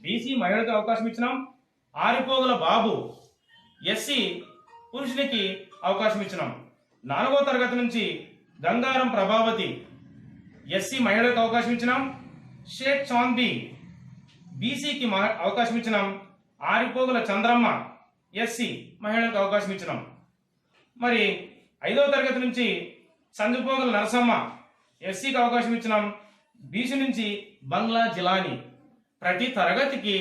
BC మహిళలకు అవకాశం ఇచ్చినాం. ఆరిపోగుల బాబు ఎస్సీ పురుషునికి అవకాశం ఇచ్చినాం. 4వ తరగతి నుంచి గంగారం ప్రభావతి ఎస్సీ మహిళలకు అవకాశం ఇచ్చినాం. షేక్ చాందీ బీసీకి అవకాశం ఇచ్చినాం. ఆరిపోగుల చంద్రమ్మ ఎస్సీ మహిళలకు అవకాశం ఇచ్చినాం. మరి 5వ తరగతి నుంచి సంజుపోగుల నరసమ్మ ఎస్సీకి అవకాశం ఇచ్చినాం. బీసీ నుంచి బంగ్లా జిలాని. ప్రతి తరగతికి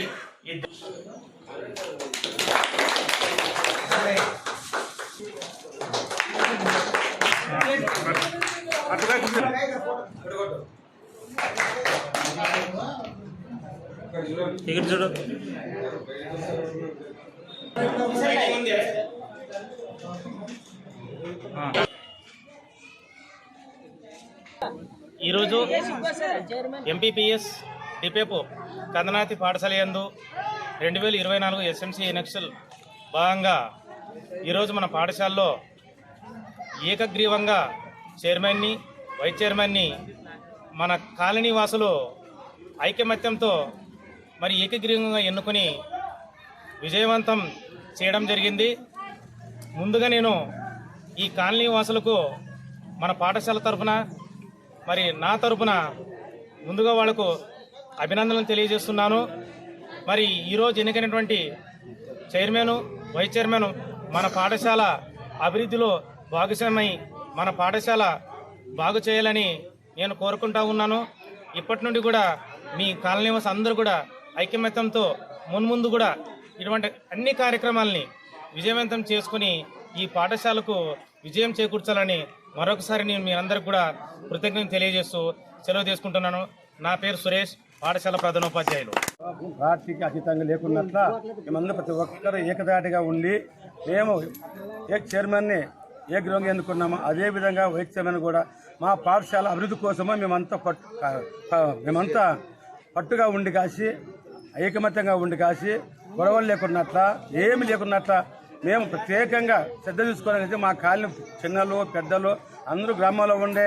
చూడు ఈరోజు ఎంపీపీఎస్ డిపేపో కందనాతి పాఠశాల యందు 2024 ఎస్ఎంసీ ఎన్నికల భాగంగా ఈరోజు మన పాఠశాలలో ఏకగ్రీవంగా చైర్మన్ని, వైస్ చైర్మన్ని మన కాలనీ వాసులు ఐకమత్యంతో మరి ఏకగ్రీవంగా ఎన్నుకొని విజయవంతం చేయడం జరిగింది. ముందుగా నేను ఈ కాలనీ వాసులకు మన పాఠశాల తరఫున మరి నా తరఫున ముందుగా వాళ్లకు అభినందనలు తెలియజేస్తున్నాను. మరి ఈరోజు ఎన్నికైనటువంటి చైర్మన్, వైస్ చైర్మన్ మన పాఠశాల అభివృద్ధిలో భాగస్వామై మన పాఠశాల బాగు చేయాలని నేను కోరుకుంటా ఉన్నాను. ఇప్పటి నుండి కూడా మీ కాలనీ వాసు అందరూ కూడా ఐకమత్యంతో మున్ముందు కూడా ఇటువంటి అన్ని కార్యక్రమాలని విజయవంతం చేసుకుని ఈ పాఠశాలకు విజయం చేకూర్చాలని మరొకసారి నేను మీ అందరికి కూడా కృతజ్ఞతలు తెలియజేస్తూ సెలవు తీసుకుంటున్నాను. నా పేరు సురేష్, పాఠశాల ప్రధానోపాధ్యాయులు. పార్టీకి అతీతంగా లేకున్నట్ల మేమందరూ ప్రతి ఒక్కరు ఏకదాటిగా ఉండి మేము చైర్మన్ని ఏకగ్రీవంగా ఎన్నుకున్నాము. అదేవిధంగా వైస్ చైర్మన్ కూడా మా పాఠశాల అభివృద్ధి కోసమో మేమంతా పట్టుగా ఉండి కాసి ఐకమత్యంగా ఉండి కాసి గొడవలు లేకున్నట్ల ఏమి లేకున్నట్ల మేము ప్రత్యేకంగా శ్రద్ధ తీసుకోవాలనేది మా కాలనీ చిన్నలు పెద్దలు అందరూ గ్రామాల్లో ఉండే